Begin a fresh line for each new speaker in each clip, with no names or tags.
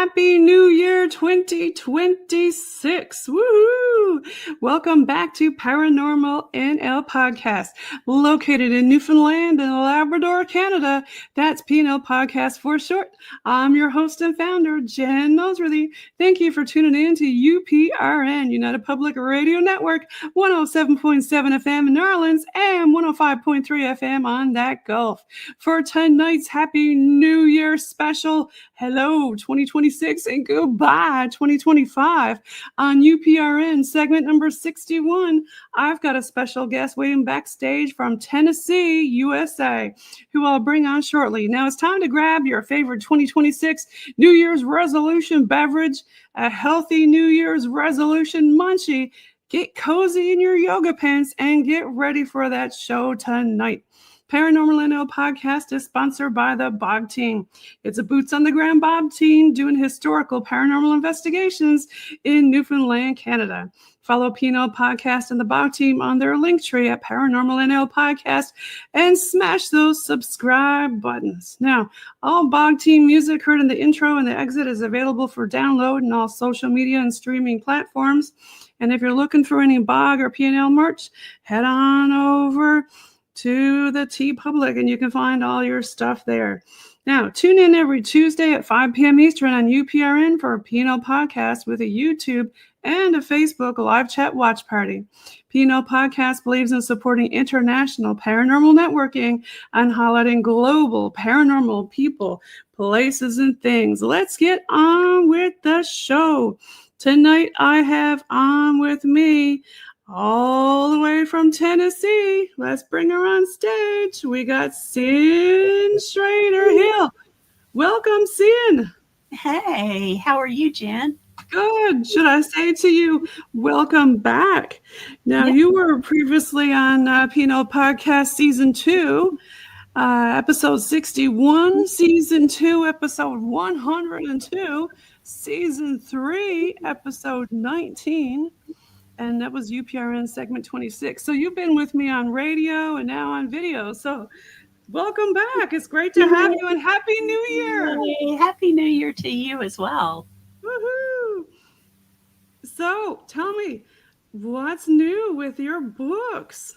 Happy New Year 2026. Woohoo! Welcome back to Paranormal NL Podcast, located in Newfoundland and Labrador, Canada. That's PNL Podcast for short. I'm your host and founder, Jen Noseworthy. Thank you for tuning in to UPRN, United Public Radio Network, 107.7 FM in New Orleans and 105.3 FM on that Gulf. For tonight's Happy New Year special, hello 2026 and goodbye 2025 on UPRN segment number 61. I've got a special guest waiting backstage from Tennessee, USA, who I'll bring on shortly. Now it's time to grab your favorite 2026 New Year's resolution beverage, a healthy New Year's resolution munchie. Get cozy in your yoga pants and get ready for that show tonight. Paranormal NL Podcast is sponsored by the Bob Team. It's a boots-on-the-ground Bob Team doing historical paranormal investigations in Newfoundland, Canada. Follow PNL Podcast and the Bob Team on their link tree at Paranormal NL Podcast and smash those subscribe buttons. Now, all Bob Team music heard in the intro and the exit is available for download in all social media and streaming platforms. And if you're looking for any Bog or PNL merch, head on over to the T Public and you can find all your stuff there. Now, tune in every Tuesday at 5 p.m. Eastern on UPRN for a PNL Podcast with a YouTube and a Facebook live chat watch party. PNL Podcast believes in supporting international paranormal networking and highlighting global paranormal people, places, and things. Let's get on with the show. Tonight, I have on with me, all the way from Tennessee. Let's bring her on stage. We got Cyn Shrader Hill. Welcome, Cyn.
Hey, how are you, Jen?
Good. Should I say to you, welcome back? Now, You were previously on PNL Podcast Season 2, Episode 61, Season 2, Episode 102, Season 3, Episode 19, and that was UPRN segment 26. So you've been with me on radio and now on video. So welcome back. It's great to have you, and Happy New Year.
Hey, Happy New Year to you as well.
Woohoo. So tell me, what's new with your books?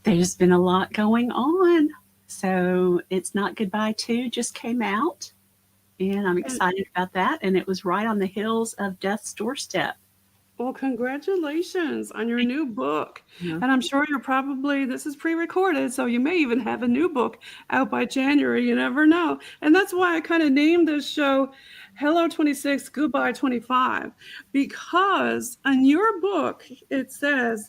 There's been a lot going on. So It's Not Goodbye 2 just came out, and I'm excited about that. And it was right on the heels of Death's Doorstep.
Well, congratulations on your new book.
Yeah.
And I'm sure this is pre-recorded, so you may even have a new book out by January. You never know. And that's why I kind of named this show Hello 26, Goodbye 25, because on your book, it says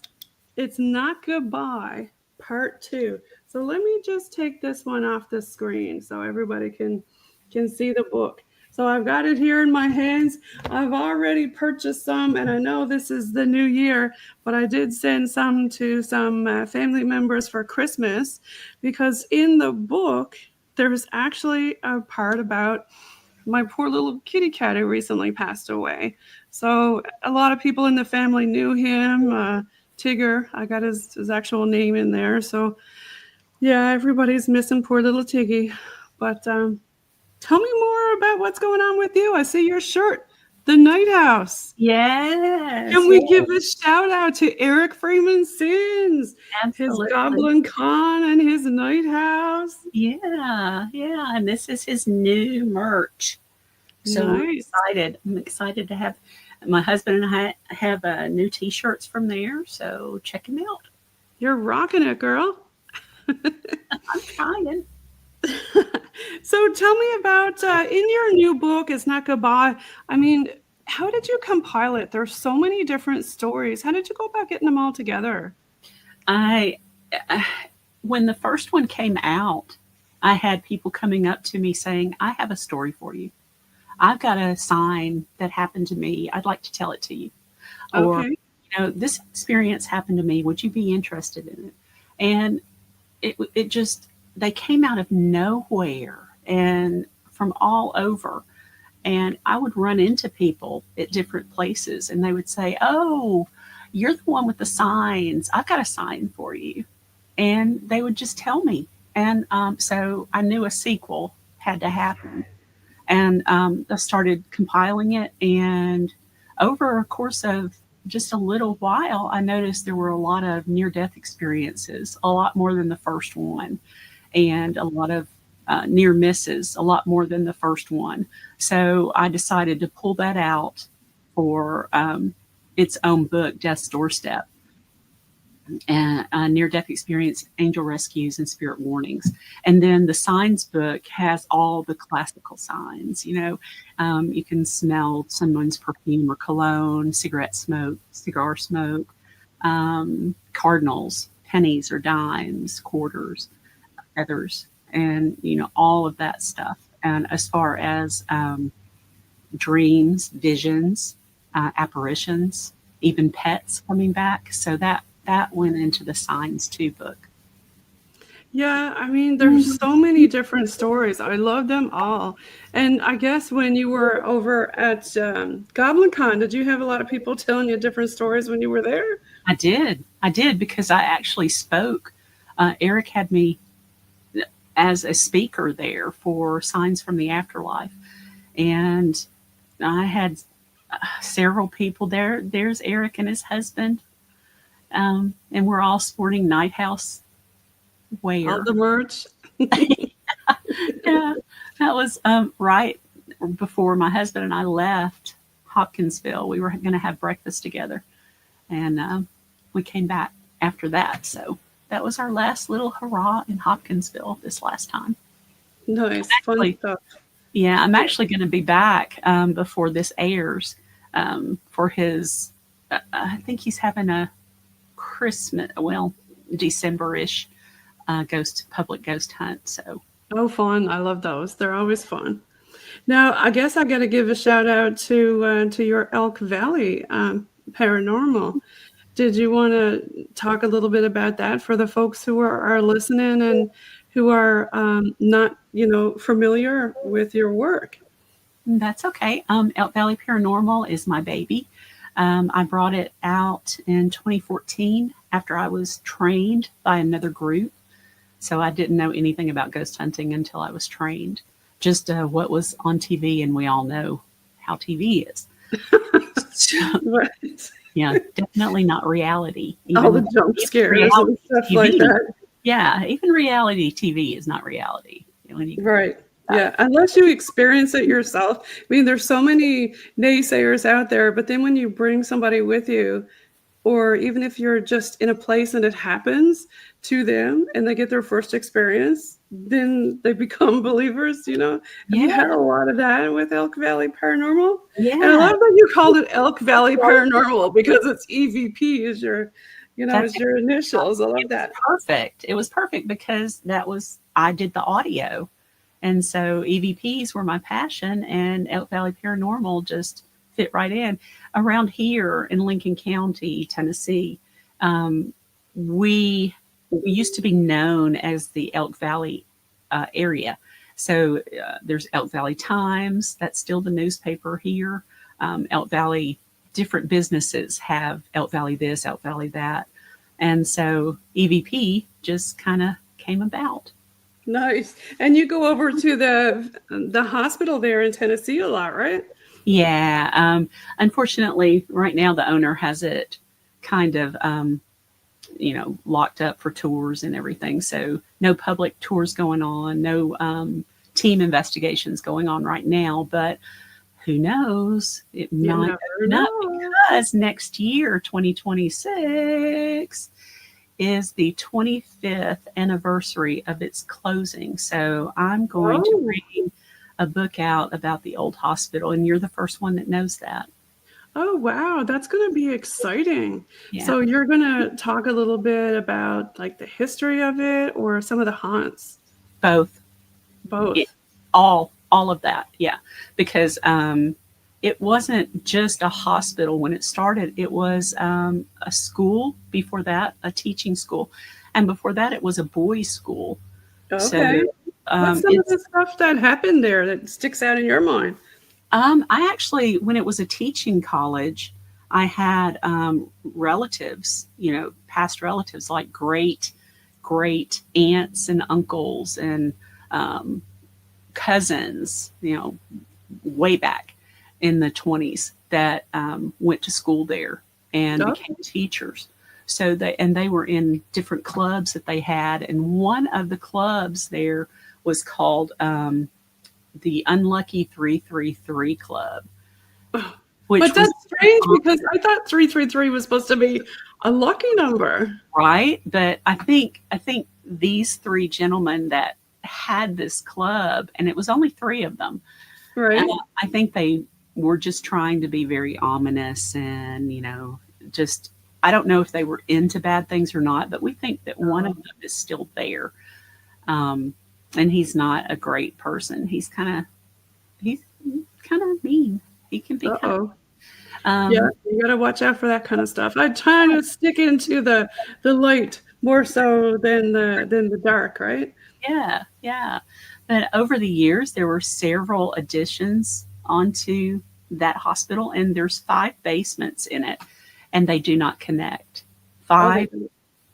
It's Not Goodbye, Part 2. So let me just take this one off the screen so everybody can see the book. So I've got it here in my hands. I've already purchased some, and I know this is the new year, but I did send some to some family members for Christmas, because in the book, there's actually a part about my poor little kitty cat who recently passed away. So a lot of people in the family knew him, Tigger. I got his actual name in there. So yeah, everybody's missing poor little Tiggy. But tell me more about what's going on with you. I see your shirt, The Night House.
Yes.
Can we give a shout out to Eric Freeman Sins, his Goblin Con and his Night House?
Yeah. And this is his new merch. So
nice.
I'm excited to have my husband and I have new T-shirts from there. So check him out.
You're rocking it, girl.
I'm trying.
So tell me about, in your new book, It's Not Goodbye, I mean, how did you compile it? There's so many different stories. How did you go about getting them all together?
When the first one came out, I had people coming up to me saying, I have a story for you. I've got a sign that happened to me. I'd like to tell it to you.
Okay.
Or, this experience happened to me. Would you be interested in it? And it just, they came out of nowhere and from all over. And I would run into people at different places and they would say, oh, you're the one with the signs. I've got a sign for you. And they would just tell me. And so I knew a sequel had to happen. And I started compiling it. And over a course of just a little while, I noticed there were a lot of near-death experiences, a lot more than the first one, and a lot of near misses, a lot more than the first one. So I decided to pull that out for its own book, Death's Doorstep, and near-death experience, angel rescues, and spirit warnings. And then the signs book has all the classical signs. You can smell someone's perfume or cologne, cigarette smoke, cigar smoke, cardinals, pennies or dimes, quarters, feathers, and all of that stuff. And as far as dreams, visions, apparitions, even pets coming back, so that went into the Signs 2 book.
Yeah, I mean, there's so many different stories. I love them all. And I guess when you were over at GoblinCon, did you have a lot of people telling you different stories when you were there?
I did because I actually spoke. Eric had me as a speaker there for Signs from the Afterlife. And I had several people there. There's Eric and his husband. And we're all sporting Night House wear.
All the merch.
Yeah, that was right before my husband and I left Hopkinsville. We were going to have breakfast together. And we came back after that. So that was our last little hurrah in Hopkinsville this last time.
Nice, fun stuff.
Yeah, I'm actually going to be back before this airs for his, I think he's having a Christmas, December-ish public ghost hunt. So.
Oh, fun. I love those. They're always fun. Now, I guess I got to give a shout out to your Elk Valley Paranormal. Did you want to talk a little bit about that for the folks who are listening and who are not, familiar with your work?
That's okay. Elk Valley Paranormal is my baby. I brought it out in 2014 after I was trained by another group. So I didn't know anything about ghost hunting until I was trained. Just what was on TV, and we all know how TV is.
Right.
Yeah, definitely not reality.
All the jump scares and stuff
TV,
like that.
Yeah, even reality TV is not reality.
Right. Yeah, unless you experience it yourself. I mean, there's so many naysayers out there, but then when you bring somebody with you, or even if you're just in a place and it happens to them and they get their first experience, then they become believers, Have you had a lot of that with Elk Valley Paranormal?
Yeah.
And I love that you called it Elk Valley Paranormal because it's EVP is your, is your initials. I love that.
Perfect. It was perfect because I did the audio. And so EVPs were my passion, and Elk Valley Paranormal just fit right in. Around here in Lincoln County, Tennessee, we used to be known as the Elk Valley area. So there's Elk Valley Times. That's still the newspaper here. Elk Valley, different businesses have Elk Valley this, Elk Valley that. And so EVP just kind of came about.
Nice. And you go over to the hospital there in Tennessee a lot, right?
Yeah. Unfortunately, right now the owner has it kind of, locked up for tours and everything. So no public tours going on, no team investigations going on right now. But who knows? It might not, because next year, 2026, is the 25th anniversary of its closing. So I'm going to bring a book out about the old hospital, and you're the first one that knows that.
Oh, wow. That's going to be exciting.
Yeah.
So you're going to talk a little bit about like the history of it or some of the haunts?
Both. All of that. Yeah. Because it wasn't just a hospital when it started. It was a school before that, a teaching school. And before that, it was a boys' school.
Okay.
So,
what's some of the stuff that happened there that sticks out in your mind?
I actually, when it was a teaching college, I had relatives, past relatives, like great aunts and uncles and cousins, way back in the 20s that went to school there and became teachers. So they were in different clubs that they had. And one of the clubs there was called the Unlucky 333 Club.
But that's strange because I thought 333 was supposed to be a lucky number.
Right. But I think these three gentlemen that had this club, and it was only three of them.
Right.
I think they were just trying to be very ominous and, just, I don't know if they were into bad things or not, but we think that one of them is still there. And he's not a great person. He's kind of mean. He can be
yeah, you got to watch out for that kind of stuff. I try to stick into the light more so than the dark, right?
Yeah. But over the years, there were several additions onto that hospital, and there's 5 basements in it, and they do not connect. 5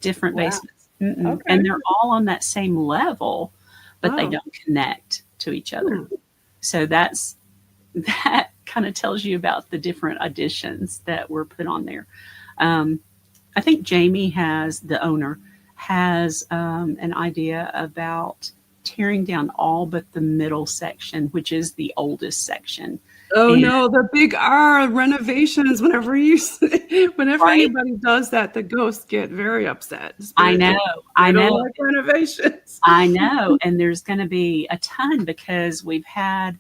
different basements. Okay. And they're all on that same level, but they don't connect to each other. So that kind of tells you about the different additions that were put on there. I think Jamie the owner has an idea about tearing down all but the middle section, which is the oldest section.
Oh, no, the big R renovations. Whenever anybody does that, the ghosts get very upset.
I know.
I don't like renovations.
I know. And there's going to be a ton because we've had,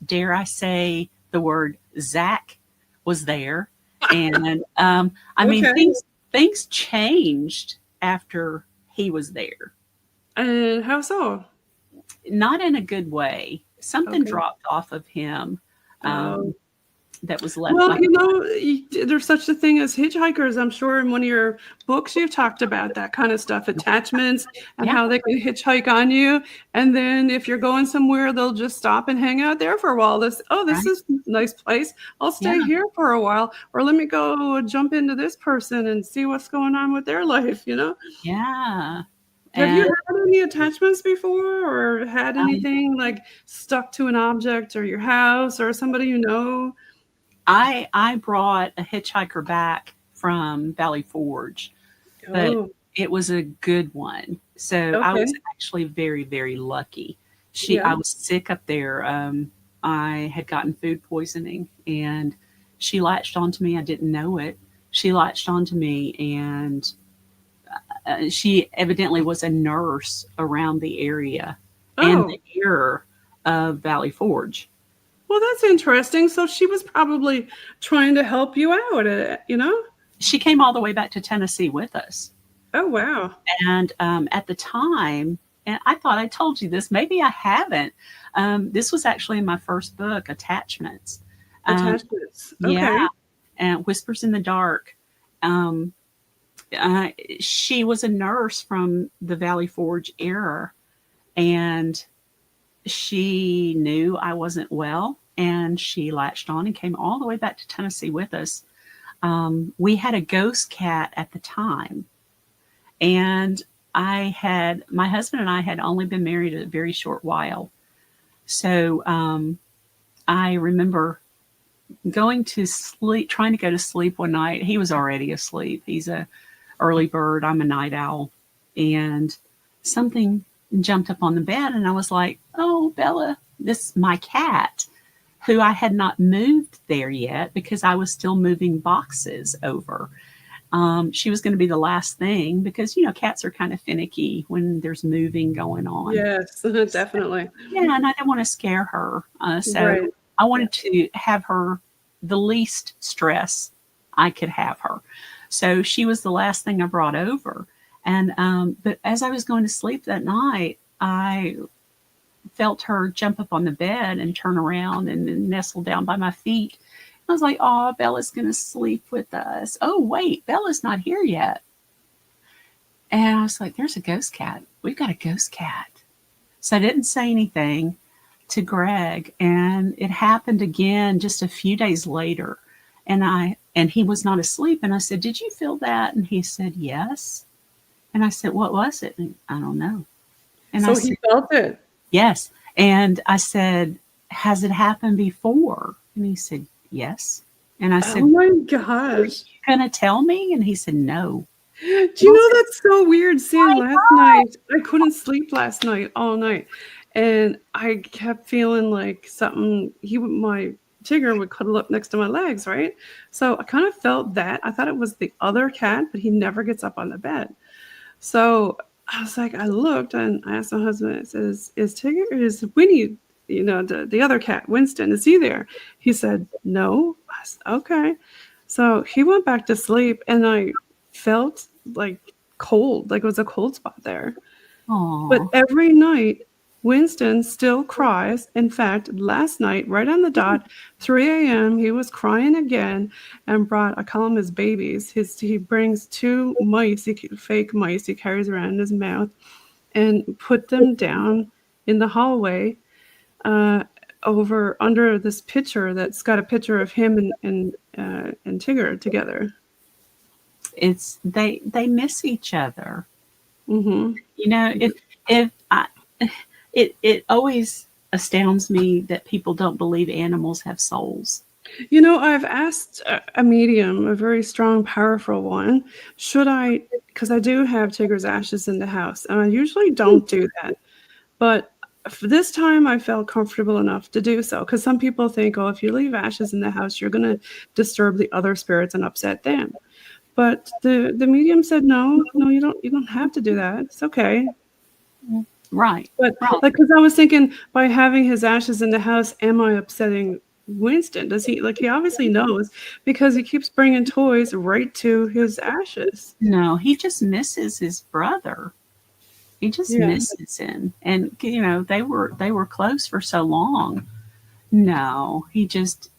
dare I say, the word Zach was there. And I mean, things changed after he was there.
And how so?
Not in a good way. Something dropped off of him that was left.
Well, there's such a thing as hitchhikers. I'm sure in one of your books you've talked about that kind of stuff, attachments and how they can hitchhike on you. And then if you're going somewhere, they'll just stop and hang out there for a while. This is a nice place. I'll stay here for a while, or let me go jump into this person and see what's going on with their life,
Yeah.
Have you had any attachments before, or had anything like stuck to an object or your house or somebody you know?
I brought a hitchhiker back from Valley Forge, but it was a good one. So I was actually very, very lucky. I was sick up there. I had gotten food poisoning, and she latched onto me. I didn't know it. She latched onto me, and she evidently was a nurse around the area and the era of Valley Forge.
Well, that's interesting. So she was probably trying to help you out, She came
all the way back to Tennessee with us.
Oh, wow.
And at the time, and I thought I told you this, maybe I haven't. This was actually in my first book, Attachments.
Attachments. Okay.
Yeah. And Whispers in the Dark. She was a nurse from the Valley Forge era, and she knew I wasn't well, and she latched on and came all the way back to Tennessee with us. We had a ghost cat at the time, and my husband and I had only been married a very short while. So I remember trying to go to sleep one night. He was already asleep. He's a early bird. I'm a night owl. And something jumped up on the bed, and I was like, oh, Bella, my cat, who I had not moved there yet because I was still moving boxes over. She was going to be the last thing because, cats are kind of finicky when there's moving going on.
Yes, definitely.
And I didn't want to scare her. So I wanted to have her the least stress I could have her. So she was the last thing I brought over. And but as I was going to sleep that night, I felt her jump up on the bed and turn around and nestle down by my feet. I was like, oh, Bella's going to sleep with us. Oh, wait, Bella's not here yet. And I was like, there's a ghost cat. We've got a ghost cat. So I didn't say anything to Greg. And it happened again just a few days later. And he was not asleep. And I said, did you feel that? And he said, yes. And I said, what was it? And I don't know. And
so he felt it.
Yes. And I said, has it happened before? And he said, yes. And I
Oh
said,
my
are
gosh.
you going to tell me? And he said, no.
Do
And
you
I
know
said,
that's so weird, Cyn?
my
Last night, I couldn't sleep last night, all night. And I kept feeling like something, my Tigger would cuddle up next to my legs, right? So I kind of felt that. I thought it was the other cat, but he never gets up on the bed. So I was like, I looked and I asked my husband, I said, is Tigger, is Winnie, the other cat, Winston, is he there? He said, no. I said, okay. So he went back to sleep and I felt like cold, like it was a cold spot there. But
oh,
every night, Winston still cries. In fact, last night, right on the dot, 3 a.m., he was crying again and brought, I call them his babies. He brings two mice, fake mice, he carries around in his mouth and put them down in the hallway uh, over under this picture that's got a picture of him and Tigger together.
it's they miss each other.
Hmm.
You know, if I, it always astounds me that people don't believe animals have souls.
I've asked a medium, a very strong, powerful one, should I, because I do have Tigger's ashes in the house, and I usually don't do that. But for this time, I felt comfortable enough to do so. Because some people think, oh, if you leave ashes in the house, you're going to disturb the other spirits and upset them. But the medium said, no, no, you don't have to do that. It's okay.
Right,
But
right.
like, because I was thinking, by having his ashes in the house, am I upsetting Winston? Does he, like, he obviously knows because he keeps bringing toys right to his ashes.
No, he just misses his brother. He just
Yeah.
misses him, and they were close for so long. No, he just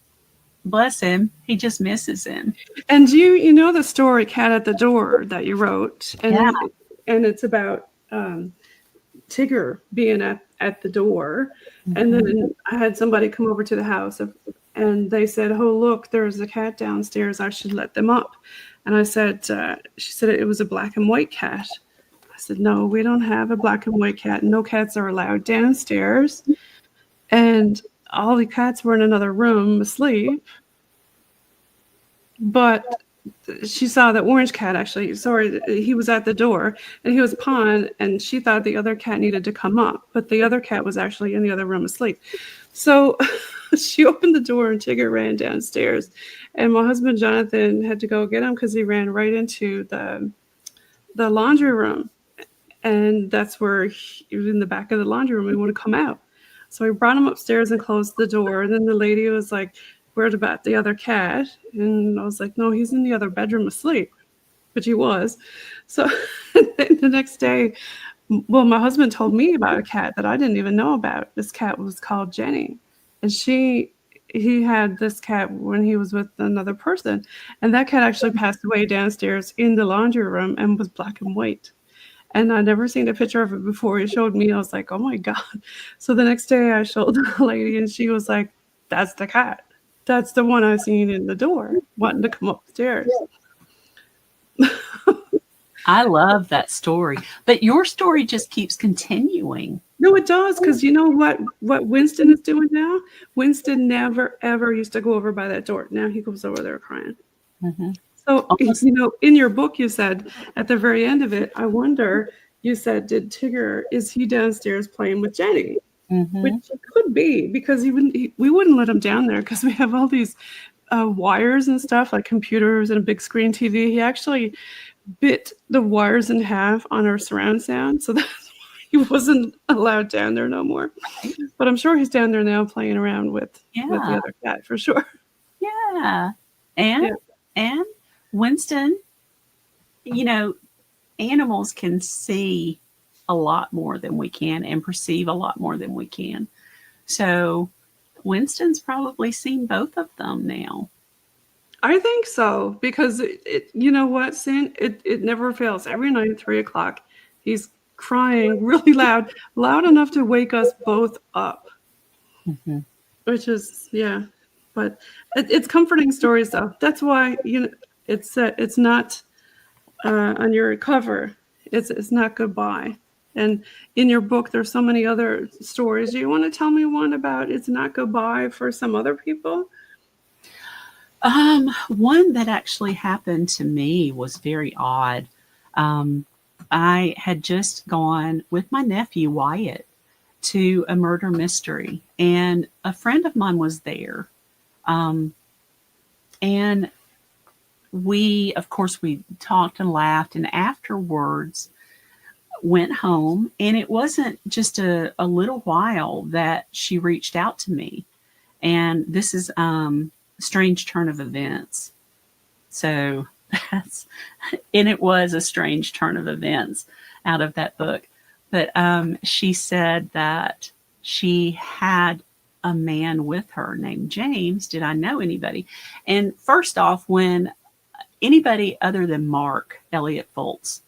bless him. He just misses him.
And you know the story Cat at the Door that you wrote,
Yeah.
and it's about Tigger being at the door, and
Mhm.
then I had somebody come over to the house and they said, oh, look, there's a cat downstairs, I should let them up. And I said, she said it was a black and white cat. I said, no, we don't have a black and white cat. No cats are allowed downstairs. And all the cats were in another room asleep. But she saw the orange cat, actually, sorry, he was at the door and he was pawing, and she thought the other cat needed to come up, but the other cat was actually in the other room asleep. So she opened the door and Tigger ran downstairs, and my husband Jonathan had to go get him because he ran right into the laundry room, and that's where he was in the back of the laundry room. He wanted to come out. So we brought him upstairs and closed the door. And then the lady was like, "Where's about the other cat?" And I was like, "No, he's in the other bedroom asleep," which he was. So the next day, well, my husband told me about a cat that I didn't even know about. This cat was called Jenny. And he had this cat when he was with another person. And that cat actually passed away downstairs in the laundry room and was black and white. And I'd never seen a picture of it before. He showed me. I was like, oh my God. So the next day I showed the lady and she was like, that's the cat. That's the one I seen in the door wanting to come upstairs.
I love that story, but your story just keeps continuing.
No, it does, because you know what Winston is doing now? Winston never, ever used to go over by that door. Now he goes over there crying.
Mm-hmm.
So,
Almost,
in your book, you said at the very end of it, I wonder, you said, did Tigger, is he downstairs playing with Jenny?
mm-hmm.
Which it could be, because we wouldn't let him down there because we have all these wires and stuff, like computers and a big screen TV. He actually bit the wires in half on our surround sound. So that's why he wasn't allowed down there no more. But I'm sure he's down there now playing around with the
Yeah,
other cat for sure.
yeah. And
Yeah.
and Winston, you know, animals can see a lot more than we can and perceive a lot more than we can. So Winston's probably seen both of them now.
I think so, because you know what, Cyn? It never fails. Every night at 3 o'clock, he's crying really loud enough to wake us both up,
Mm-hmm.
which is, yeah. But it's comforting stories, though. That's why, it's not on your cover. It's not goodbye. And in your book, there's so many other stories. Do you want to tell me one about it's not goodbye for some other people?
One that actually happened to me was very odd. I had just gone with my nephew Wyatt to a murder mystery, and a friend of mine was there. And of course, we talked and laughed, and afterwards went home. And it wasn't just a little while that she reached out to me. And this is a strange turn of events. So and it was a strange turn of events out of that book. But she said that she had a man with her named James. Did I know anybody? And first off, when anybody other than Mark Elliott Fultz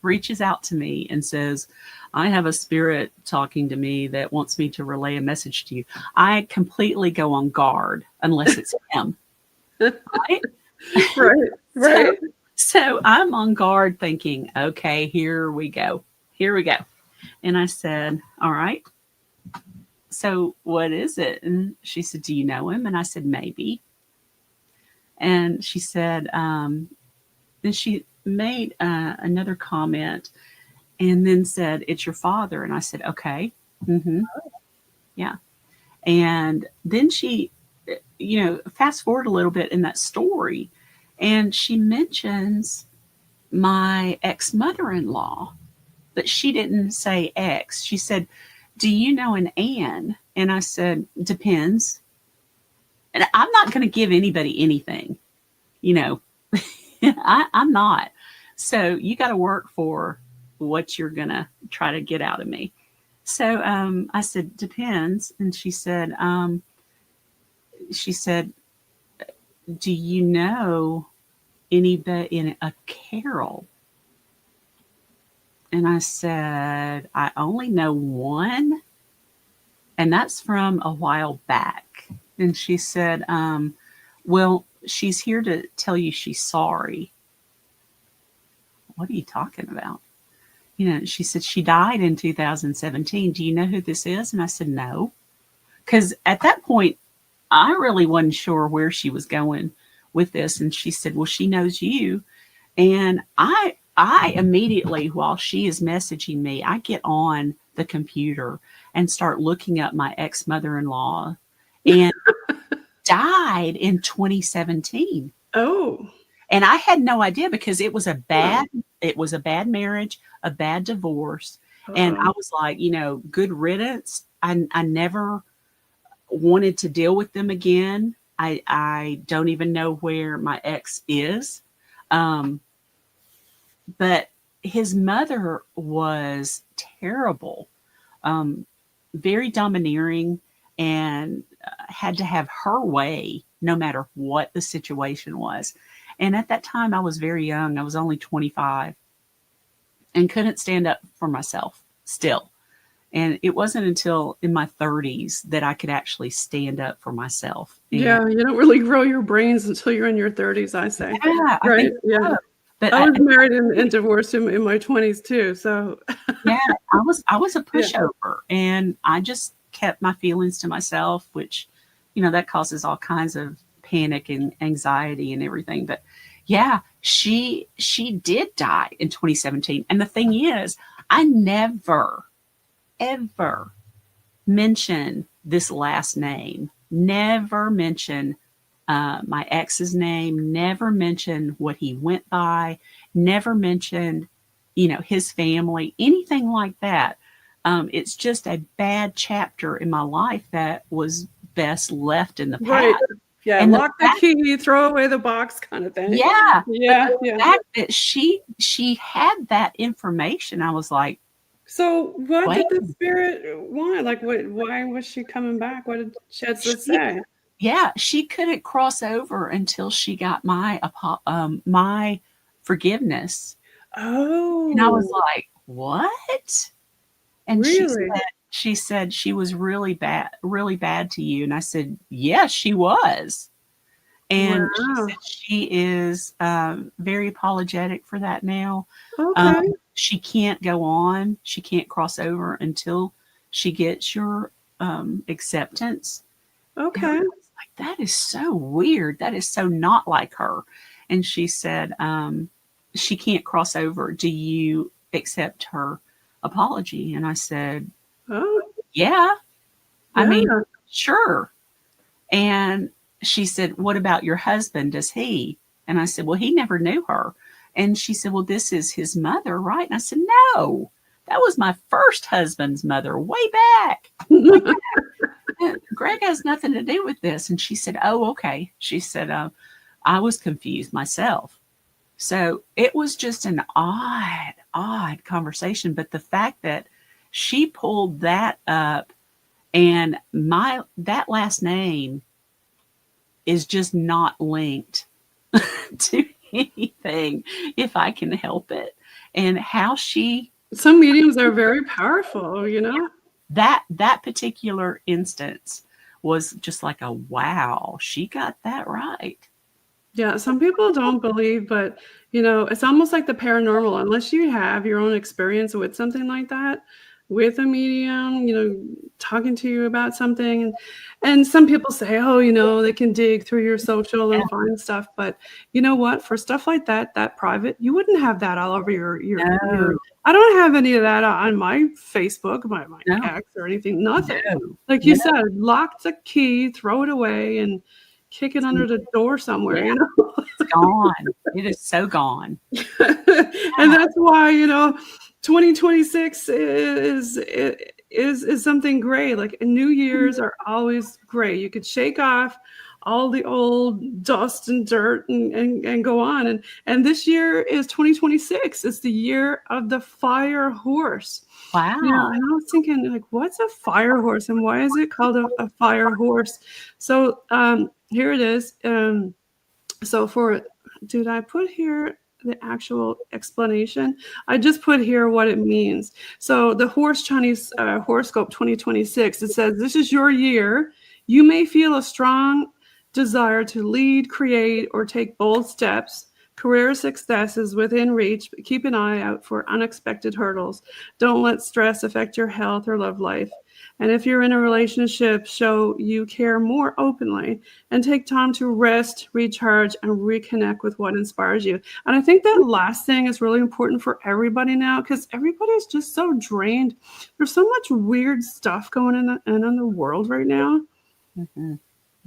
reaches out to me and says, I have a spirit talking to me that wants me to relay a message to you, I completely go on guard unless it's him. Right?
Right.
So I'm on guard thinking, okay, here we go. And I said, all right, so what is it? And she said, do you know him? And I said, maybe. And she said, then she made another comment and then said, it's your father. And I said, okay. Mm-hmm. Yeah. And then she, fast forward a little bit in that story, and she mentions my ex-mother-in-law, but she didn't say ex. She said, do you know an Ann? And I said, depends. And I'm not going to give anybody anything, I'm not. So you got to work for what you're going to try to get out of me. So I said, depends. And she said, do you know anybody in a Carol? And I said, I only know one, and that's from a while back. And she said, well, she's here to tell you she's sorry. What are you talking about? She said she died in 2017. Do you know who this is? And I said, no. Because at that point, I really wasn't sure where she was going with this. And she said, well, she knows you. And I immediately, while she is messaging me, I get on the computer and start looking up my ex-mother-in-law, and died in 2017.
Oh.
And I had no idea, because it was a bad marriage, a bad divorce. And I was like, good riddance. I never wanted to deal with them again. I don't even know where my ex is. But his mother was terrible, very domineering, and had to have her way no matter what the situation was. And at that time, I was very young. I was only 25 and couldn't stand up for myself still. And it wasn't until in my 30s that I could actually stand up for myself. And
yeah, you don't really grow your brains until you're in your 30s, I say.
Yeah,
right?
I think
Yeah.
so. But
I was married and divorced in my 20s too. So
yeah, I was a pushover, and I just kept my feelings to myself, which, that causes all kinds of panic and anxiety and everything. But yeah, she did die in 2017. And the thing is, I never, ever mention this last name, never mention my ex's name, never mention what he went by, never mentioned, his family, anything like that. It's just a bad chapter in my life that was best left in the past.
right. Yeah,
And
lock the key, throw away the box kind of thing.
Yeah.
Yeah.
But the fact that she had that information, I was like,
so what did the spirit want? Like, why was she coming back? What did Sheds say?
Yeah, she couldn't cross over until she got my forgiveness.
Oh.
And I was like, what? And
really?
she said she was really bad to you. And I said, yes, she was. And she
Wow.
said she is very apologetic for that now.
Okay.
She can't go on. She can't cross over until she gets your acceptance. And I
Okay.
was like, that is so weird. That is so not like her. And she said, she can't cross over. Do you accept her apology? And I said,
Oh,
yeah, I mean,
yeah.
sure. And she said, what about your husband? Does he? And I said, well, he never knew her. And she said, well, this is his mother, right? And I said, no, that was my first husband's mother way back. Way back. Greg has nothing to do with this. And she said, oh, okay. She said, I was confused myself. So it was just an odd conversation. But the fact that she pulled that up and that last name is just not linked to anything if I can help it. And how she
Some mediums are very powerful, you know?
that particular instance was just like a wow, she got that right.
Yeah, some people don't believe, but you know, it's almost like the paranormal. Unless you have your own experience with something like that, with a medium, you know, talking to you about something, and some people say, oh, you know, they can dig through your social
Yeah,
and find stuff, but you know what? For stuff like that, that private, you wouldn't have that all over your.
no,
I don't have any of that on my Facebook, my
no,
ex or anything. Nothing.
no,
Like you
no.
said, lock the key, throw it away, and kick it under the door somewhere,
Yeah,
you know?
it's gone. It is so gone.
And that's why, you know, 2026 is something great. Like New Year's are always great. You could shake off all the old dust and dirt and go on. And this year is 2026. It's the year of the fire horse. You know,
Wow.
and I was thinking, like, what's a fire horse and why is it called a fire horse? So here it is. So did I put here the actual explanation? I just put here what it means. So the horse Chinese horoscope 2026, it says, this is your year. You may feel a strong desire to lead, create, or take bold steps. Career success is within reach, but keep an eye out for unexpected hurdles. Don't let stress affect your health or love life. And if you're in a relationship, show you care more openly and take time to rest, recharge, and reconnect with what inspires you. And I think that last thing is really important for everybody now because everybody's just so drained. There's so much weird stuff going in the world right now.
Mm-hmm.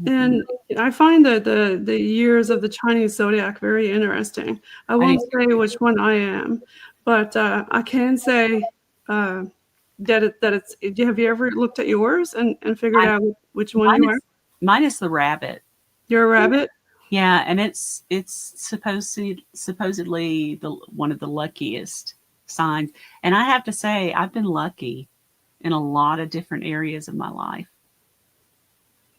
Mm-hmm.
And I find that the years of the Chinese zodiac very interesting. I
I
won't
do
say
too.
which one I am, but I can say that it's. Have you ever looked at yours and figured
I
out which one
mine
you are?
is mine is the rabbit.
You're a rabbit.
Yeah, and it's supposedly the one of the luckiest signs. And I have to say, I've been lucky in a lot of different areas of my life.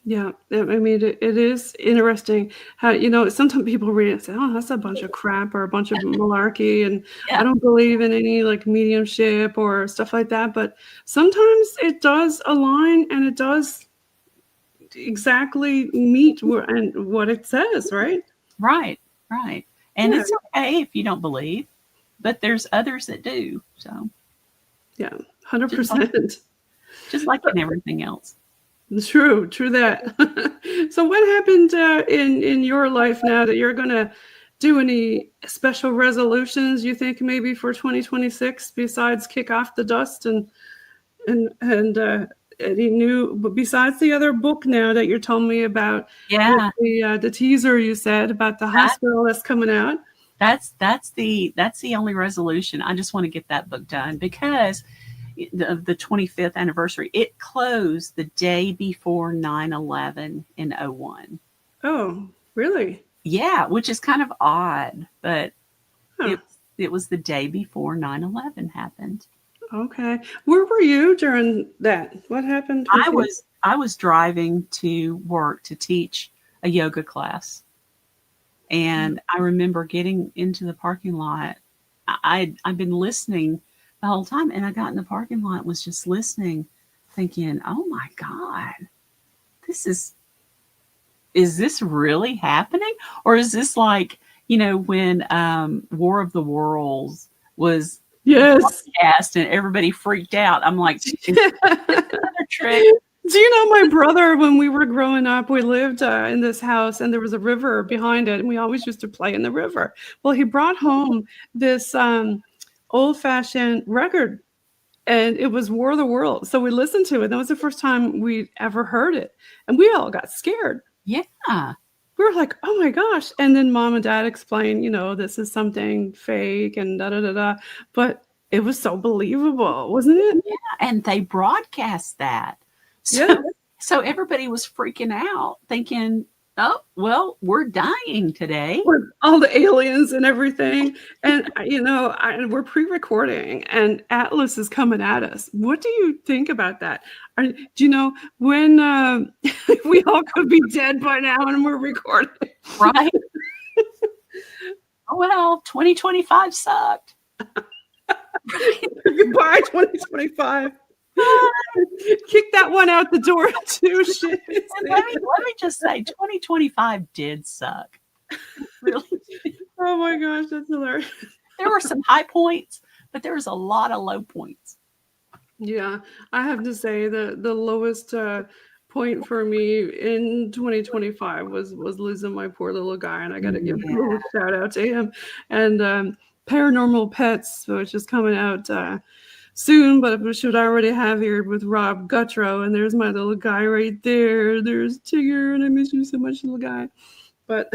Yeah, I mean, it is interesting how, you know, sometimes people read it and say, oh, that's a bunch of crap or a bunch of malarkey, and I
Yeah,
don't believe in any like mediumship or stuff like that. But sometimes it does align and it does exactly meet what it says, right?
right, right. And
Yeah,
it's okay if you don't believe, but there's others that do. So
yeah,
just like
100%.
just like in everything else.
True that. So what happened in your life now that you're gonna do any special resolutions you think maybe for 2026 besides kick off the dust and any new but besides the other book now that you're telling me about with
Yeah,
the teaser you said about the
that
hospital that's coming out?
that's the only resolution. I just want to get that book done because of the 25th anniversary. It closed the day before 9/11 in '01.
Oh, really?
Yeah, which is kind of odd, but
Huh.
it was the day before 9/11 happened.
Okay. Where were you during that? What happened
I
with you?
was I was driving to work to teach a yoga class, and I remember getting into the parking lot. I'd been listening the whole time, and I got in the parking lot and was just listening, thinking, "Oh my God, this is is this really happening? Or is this like, when War of the Worlds was
Yes.
broadcast and everybody freaked out? I'm like, is this another trick?
Do you know my brother, when we were growing up, we lived in this house and there was a river behind it and we always used to play in the river. Well, he brought home this old-fashioned record and it was War of the Worlds. So we listened to it. That was the first time we ever heard it. And we all got scared.
Yeah.
We were like, oh my gosh. And then mom and dad explained, this is something fake and da-da-da-da. But it was so believable, wasn't it?
Yeah, and they broadcast that. So everybody was freaking out, thinking, oh, well, we're dying today.
With all the aliens and everything. And, we're pre-recording and Atlas is coming at us. What do you think about that? Do you know when we all could be dead by now and we're recording?
Right. Oh, well, 2025 sucked.
Goodbye, 2025. Kick that one out the door too. Shit.
Let me just say, 2025 did suck. Really.
Oh my gosh, that's hilarious.
There were some high points, but there was a lot of low points.
Yeah, I have to say the lowest point for me in 2025 was losing my poor little guy, and I got to give a little shout out to him. And Paranormal Pets, which is coming out soon, but we should already have here with Rob Guttrow. And there's my little guy right there. There's Tigger, and I miss you so much, little guy. But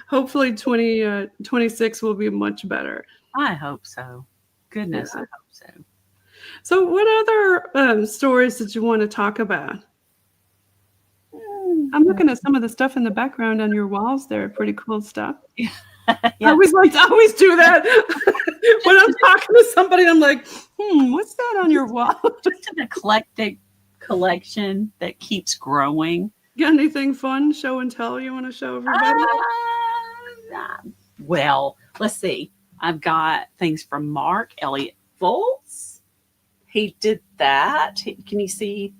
hopefully 2026 will be much better.
I hope so. Goodness, yeah. I hope so.
So what other stories did you want to talk about? I'm looking at some of the stuff in the background on your walls there. Pretty cool stuff. Yeah. I always do that. When I'm talking to somebody, I'm like, what's that on your wall?
Just an eclectic collection that keeps growing.
Got anything fun, show and tell you want to show everybody?
Well, let's see. I've got things from Mark Elliott Volz. He did that. Can you see?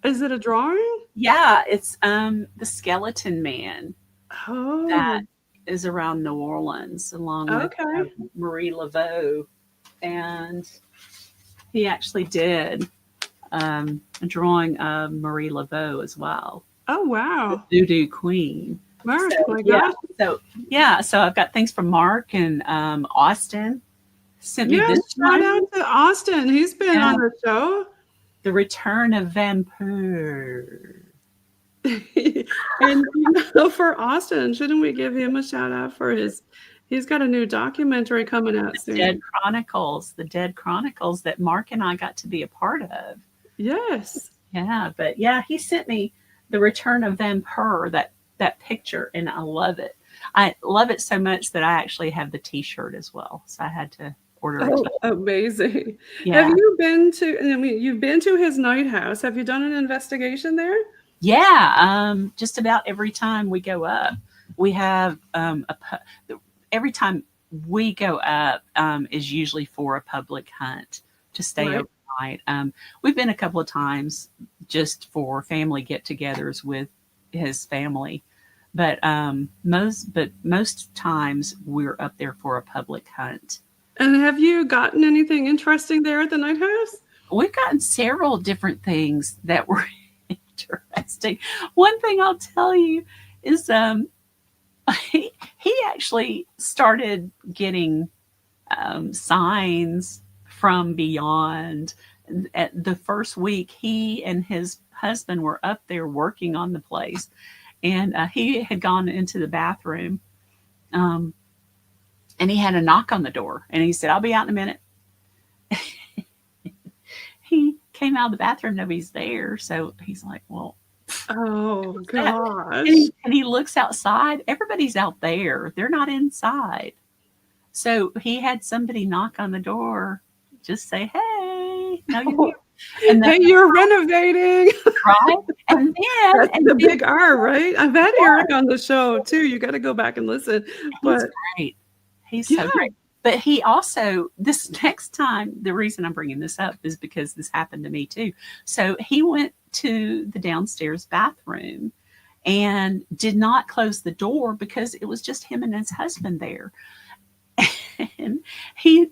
Is it a drawing?
Yeah, it's the Skeleton Man.
Oh.
That is around New Orleans, along with Marie Laveau. And he actually did a drawing of Marie Laveau as well.
Oh, wow.
The Voodoo Queen.
Mark, my gosh.
So I've got things from Mark and Austin. Sent me this
shout out to Austin. He's been on the show.
The Return of Vampire.
And for Austin, shouldn't we give him a shout out for he's got a new documentary coming out soon.
The Dead Chronicles that Mark and I got to be a part of.
Yes.
Yeah, but he sent me The Return of Vampire, that picture, and I love it. I love it so much that I actually have the t-shirt as well. So I had to order it.
Oh, amazing. Yeah. Have you been you've been to his night house. Have you done an investigation there?
Yeah. Just about every time we go up, we have every time we go up is usually for a public hunt to stay overnight. We've been a couple of times just for family get-togethers with his family. But most times we're up there for a public hunt.
And have you gotten anything interesting there at the night house?
We've gotten several different things that were interesting. One thing I'll tell you is he actually started getting signs from beyond. At the first week, he and his husband were up there working on the place. And he had gone into the bathroom and he had a knock on the door. And he said, I'll be out in a minute. He came out of the bathroom. Nobody's there. So he's like, well.
Oh, gosh.
And he looks outside. Everybody's out there. They're not inside. So he had somebody knock on the door. Just say, hey. No, you're here.
And then you're renovating,
right? And then
that's the big R, right? I've had Eric on the show too. You got to go back and listen.
He's great. He's so great. But he also, this next time, the reason I'm bringing this up is because this happened to me too. So he went to the downstairs bathroom and did not close the door because it was just him and his husband there. And he's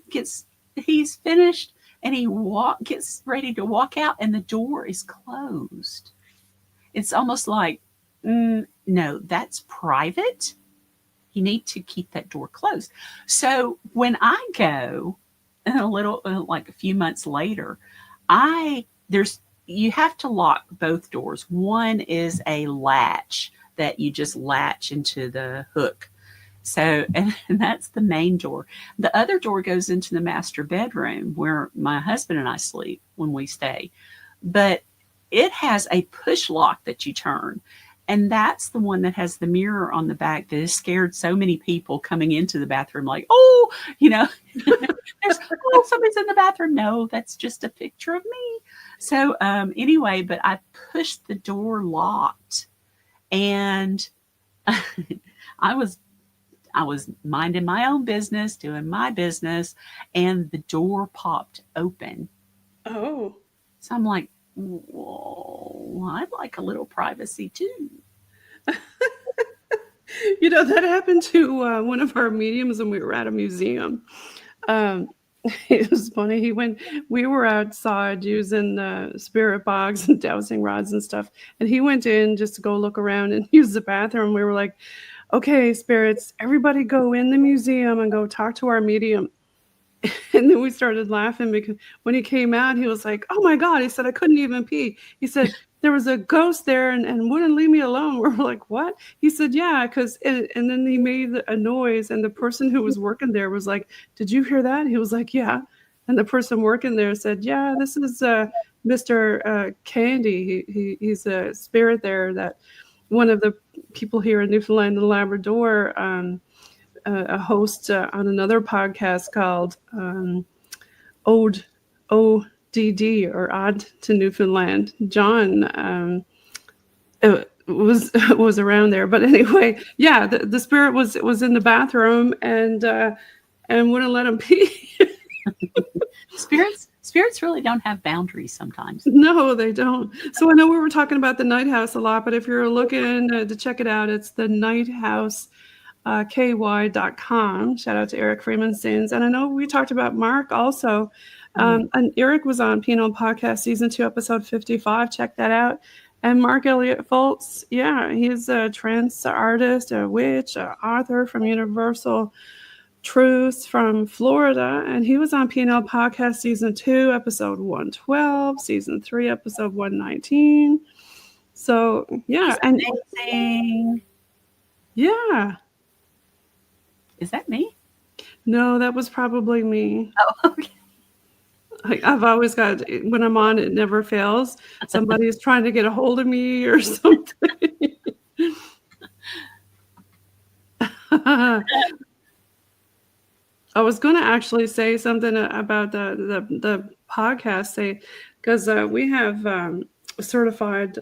finished, and he gets ready to walk out, and the door is closed. It's almost like, no, that's private. You need to keep that door closed. So when I go, like a few months later, you have to lock both doors. One is a latch that you just latch into the hook. So, and that's the main door. The other door goes into the master bedroom where my husband and I sleep when we stay. But it has a push lock that you turn. And that's the one that has the mirror on the back that has scared so many people coming into the bathroom, like, oh, somebody's in the bathroom. No, that's just a picture of me. So anyway, but I pushed the door locked, and I was minding my own business, doing my business, and the door popped open.
Oh.
So I'm like, whoa, I'd like a little privacy too.
That happened to one of our mediums when we were at a museum. It was funny. We were outside using spirit box and dowsing rods and stuff. And he went in just to go look around and use the bathroom. We were like, okay, spirits, everybody go in the museum and go talk to our medium. And then we started laughing because when he came out, he was like, oh my God. He said, I couldn't even pee. He said, there was a ghost there and wouldn't leave me alone. We're like, what? He said, yeah, and then he made a noise, and the person who was working there was like, did you hear that? He was like, yeah. And the person working there said, yeah, this is Mr. Candy. He's a spirit there, that one of the people here in Newfoundland and Labrador, a host on another podcast called ODD, or Odd to Newfoundland. John was around there, but anyway, yeah, the spirit was in the bathroom and wouldn't let him pee.
Spirits really don't have boundaries sometimes.
No, they don't. So I know we were talking about the Night House a lot, but if you're looking to check it out, it's the Night House. ky.com. Shout out to Eric Freeman Sins. And I know we talked about Mark also. And Eric was on PNL Podcast Season 2, Episode 55. Check that out. And Mark Elliott Foltz, yeah, he's a trance artist, a witch, an author from Universal Truths from Florida. And he was on PNL Podcast Season 2, Episode 112, Season 3, Episode 119. So, yeah.
That's amazing.
Yeah.
Is that me?
No, that was probably me.
Oh, okay.
I've always got, when I'm on, it never fails. Somebody's trying to get a hold of me or something. I was going to actually say something about the podcast, because we have certified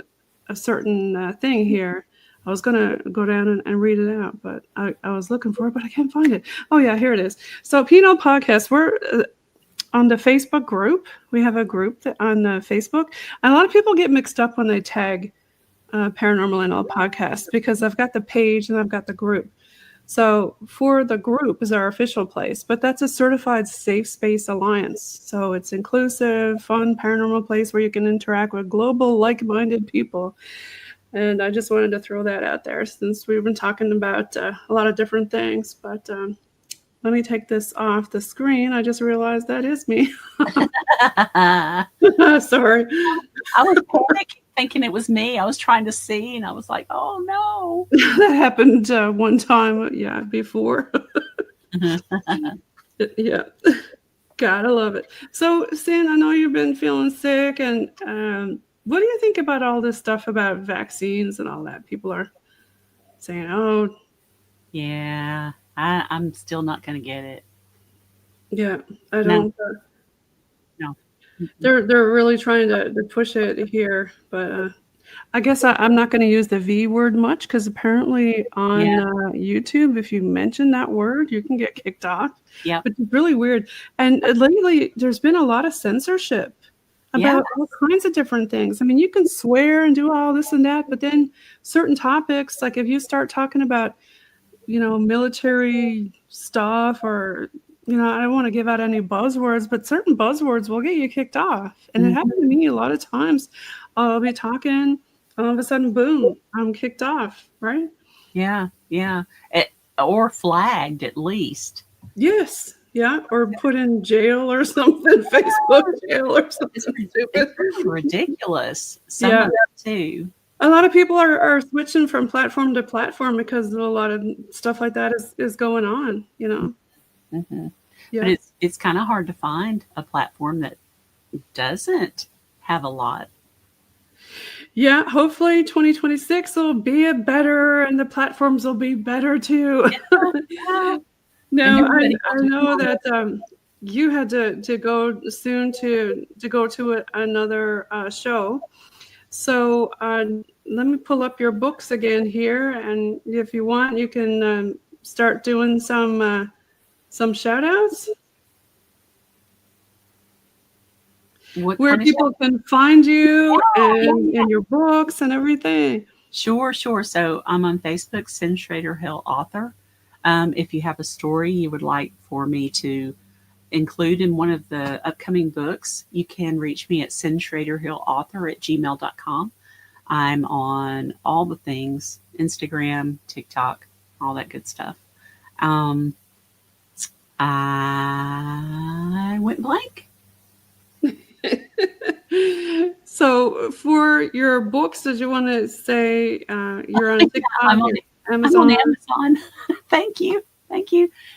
a certain thing here. I was going to go down and read it out, but I was looking for it, but I can't find it. Oh, yeah, here it is. So PNL Podcast, we're on the Facebook group. We have a group on Facebook. And a lot of people get mixed up when they tag Paranormal NL Podcast, because I've got the page and I've got the group. So for the group is our official place, but that's a certified safe space alliance. So it's inclusive, fun, paranormal place where you can interact with global like-minded people. And I just wanted to throw that out there since we've been talking about a lot of different things. But let me take this off the screen. I just realized that is me. Sorry.
I was panicking, thinking it was me. I was trying to see, and I was like, oh, no.
That happened one time, before. Yeah. Gotta love it. So, Cyn, I know you've been feeling sick, and what do you think about all this stuff about vaccines and all that? People are saying, oh.
Yeah, I'm still not going to get it.
Yeah, I don't.
No.
They're really trying to push it here, but I guess I'm not going to use the V word much, because apparently on YouTube, if you mention that word, you can get kicked off.
Yeah,
but it's really weird. And lately, there's been a lot of censorship about all kinds of different things. I mean, you can swear and do all this and that, but then certain topics, like if you start talking about, military stuff or, I don't want to give out any buzzwords, but certain buzzwords will get you kicked off. And it happened to me a lot of times. I'll be talking, all of a sudden, boom, I'm kicked off, right?
Yeah. Or flagged at least.
Yes. Yeah, or put in jail or something, Facebook jail or something stupid.
It's ridiculous. Some of that too.
A lot of people are switching from platform to platform because a lot of stuff like that is going on,
Mm-hmm. Yeah. But it's kind of hard to find a platform that doesn't have a lot.
Yeah, hopefully 2026 will be better and the platforms will be better too.
Yeah.
No, I know that you had to go soon to go to another show. So let me pull up your books again here, and if you want, you can start doing some shout outs. Where people can find you and your books and everything.
Sure. So I'm on Facebook, Cyn Shrader Hill author. If you have a story you would like for me to include in one of the upcoming books, you can reach me at cynshraiderhillauthor@gmail.com. I'm on all the things, Instagram, TikTok, all that good stuff. I went blank.
So for your books, did you want to say you're on TikTok?
I'm on Amazon. Thank you.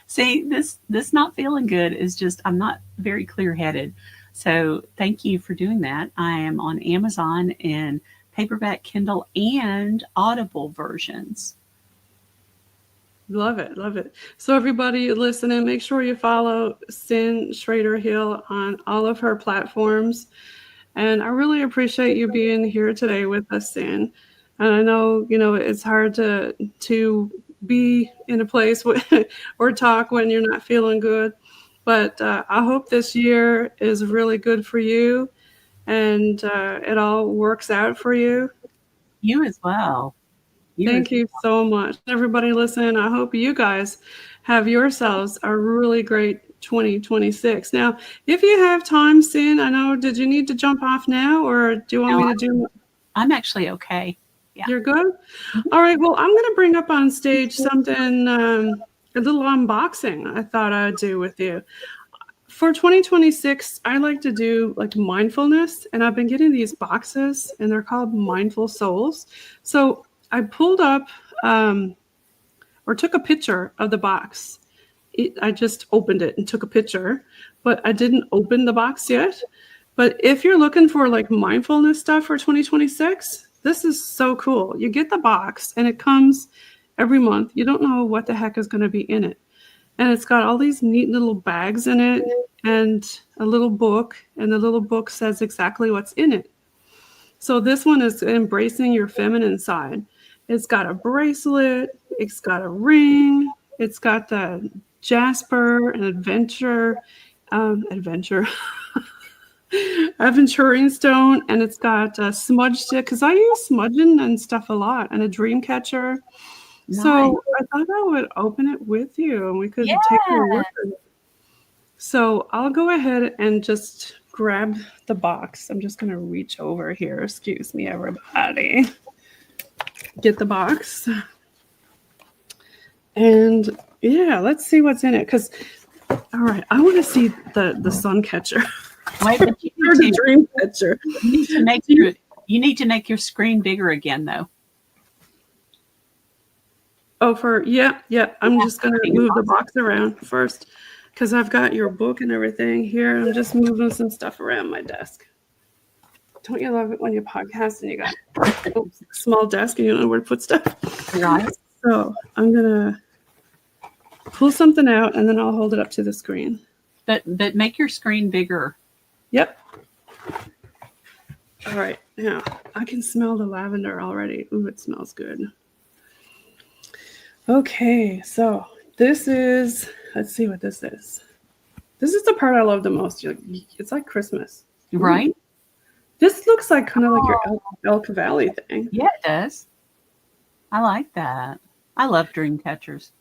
See, this not feeling good is just, I'm not very clear-headed. So thank you for doing that. I am on Amazon in paperback, Kindle, and Audible versions.
Love it. So everybody listening, make sure you follow Cyn Shrader Hill on all of her platforms. And I really appreciate you being here today with us, Cyn. And I know, it's hard to be in a place or talk when you're not feeling good. But I hope this year is really good for you and it all works out for you.
You as well.
Thank you so much. Everybody listening, I hope you guys have yourselves a really great 2026. Now, if you have time, Cyn, I know, did you need to jump off now or do you want me to do?
I'm actually okay. Yeah.
You're good? All right. Well, I'm going to bring up on stage something, a little unboxing I thought I'd do with you. For 2026, I like to do like mindfulness, and I've been getting these boxes, and they're called Mindful Souls. So I pulled up or took a picture of the box. I just opened it and took a picture, but I didn't open the box yet. But if you're looking for like mindfulness stuff for 2026, this is so cool. You get the box and it comes every month. You don't know what the heck is going to be in it. And it's got all these neat little bags in it and a little book. And the little book says exactly what's in it. So this one is embracing your feminine side. It's got a bracelet. It's got a ring. It's got the Jasper and adventuring stone, and it's got a smudge stick because I use smudging and stuff a lot, and a dream catcher. Nice. So I thought I would open it with you and we could take a look at it. So I'll go ahead and just grab the box. I'm just going to reach over here. Excuse me, everybody. Get the box. And yeah, let's see what's in it. Because, all right, I want to see the sun catcher.
Wait, but you
need to, dream catcher.
You need to make your screen bigger again, though.
Oh, yeah. I'm just going to move the box around first because I've got your book and everything here. I'm just moving some stuff around my desk. Don't you love it when you podcast and you got a small desk and you don't know where to put stuff?
Right.
So I'm going to pull something out and then I'll hold it up to the screen.
But make your screen bigger.
Yep. All right. Now, I can smell the lavender already. Ooh, it smells good. Okay, so this is, let's see what this is. This is the part I love the most. It's like Christmas.
Right?
This looks like kind of like your Elk Valley thing.
Yeah, it does. I like that. I love dream catchers.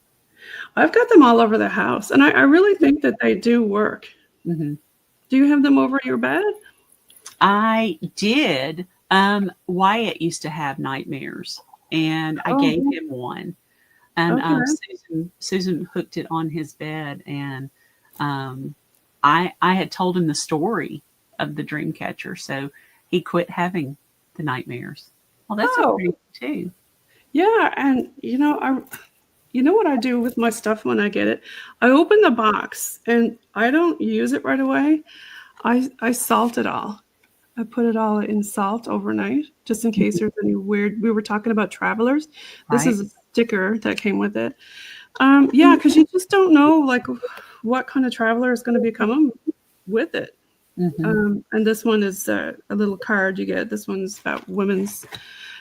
I've got them all over the house, and I really think that they do work.
Hmm.
Do you have them over your bed?
I did. Wyatt used to have nightmares, and I gave
Oh,
him one. And
okay.
Susan hooked it on his bed, and um, I had told him the story of the dream catcher, so he quit having the nightmares. Well, that's
Oh,
okay too.
yeah. And you know what I do with my stuff when I get it? I open the box and I don't use it right away. I salt it all. I put it all in salt overnight, just in case there's any weird. We were talking about travelers. This
Right?
is a sticker that came with it. Yeah, because you just don't know like what kind of traveler is going to be coming with it.
Hmm.
And this one is a little card you get. This one's about women's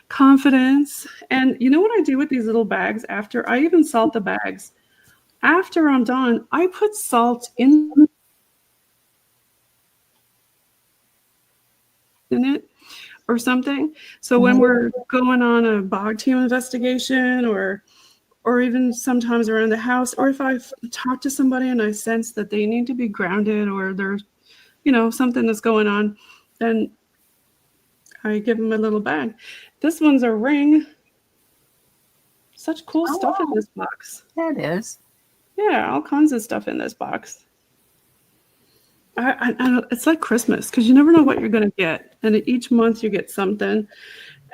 confidence. And you know what I do with these little bags after? I even salt the bags. After I'm done, I put salt in it or something. So when
Hmm.
we're going on a bog team investigation or even sometimes around the house, or if I've talked to somebody and I sense that they need to be grounded or there's, something that's going on, then I give them a little bag. This one's a ring. Such cool
Oh
stuff in
wow,
this box.
that is.
Yeah, all kinds of stuff in this box. It's like Christmas because you never know what you're going to get. And each month you get something.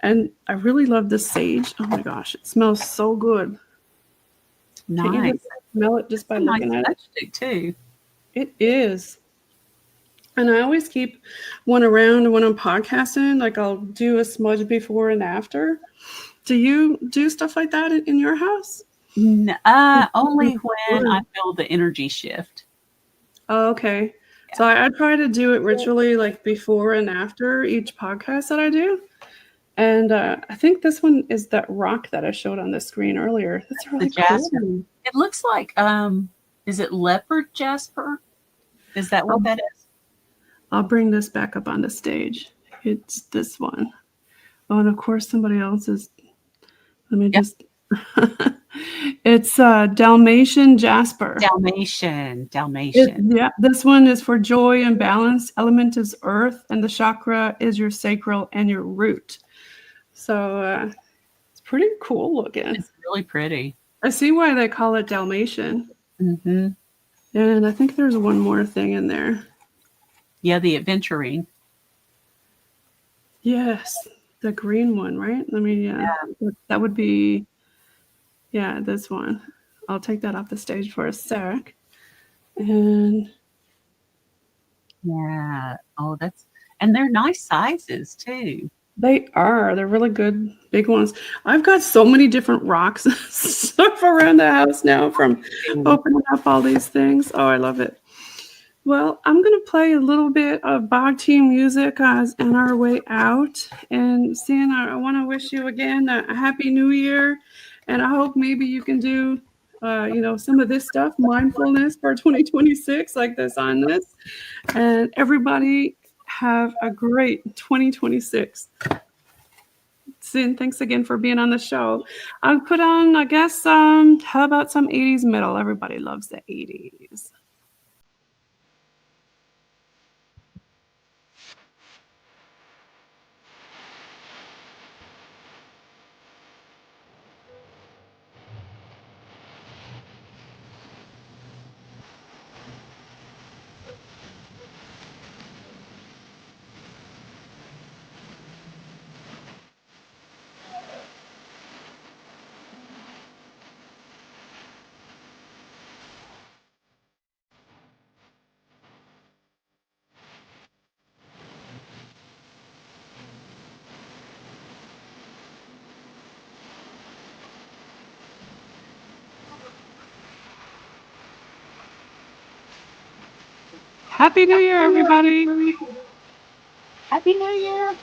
And I really love this sage. Oh my gosh, it smells so good. Can't you
Nice.
just smell it just
That's
by
a nice
looking at it?
lipstick too.
It is. And I always keep one around when I'm podcasting. Like I'll do a smudge before and after. Do you do stuff like that in your house?
Only when I feel the energy shift.
Oh, okay.
Yeah.
So I try to do it ritually, like before and after each podcast that I do. And I think this one is that rock that I showed on the screen earlier. That's
The
really cool.
jasper. It looks like is it leopard jasper? Is that what
I'll,
that is?
I'll bring this back up on the stage. It's this one. Oh, and of course somebody else is. Let me
Yep.
just. It's Dalmatian jasper.
Dalmatian.
Yeah, this one is for joy and balance. Element is earth, and the chakra is your sacral and your root. So it's pretty cool looking.
It's really pretty.
I see why they call it Dalmatian.
Hmm.
And I think there's one more thing in there.
Yeah, the adventuring.
Yes, the green one, right? Let me, that would be, yeah, this one. I'll take that off the stage for a sec. And
Yeah. Oh, and they're nice sizes too.
they're really good big ones. I've got so many different rocks and stuff around the house now from opening up all these things. Oh, I love it. Well, I'm going to play a little bit of bog team music on our way out. And Cyn, I want to wish you again a happy new year. And I hope maybe you can do, some of this stuff, mindfulness for 2026, like this on this. And everybody have a great 2026. Cyn, thanks again for being on the show. I'll put on, I guess, how about some 80s metal? Everybody loves the 80s. Happy New Year, everybody.
Happy New Year.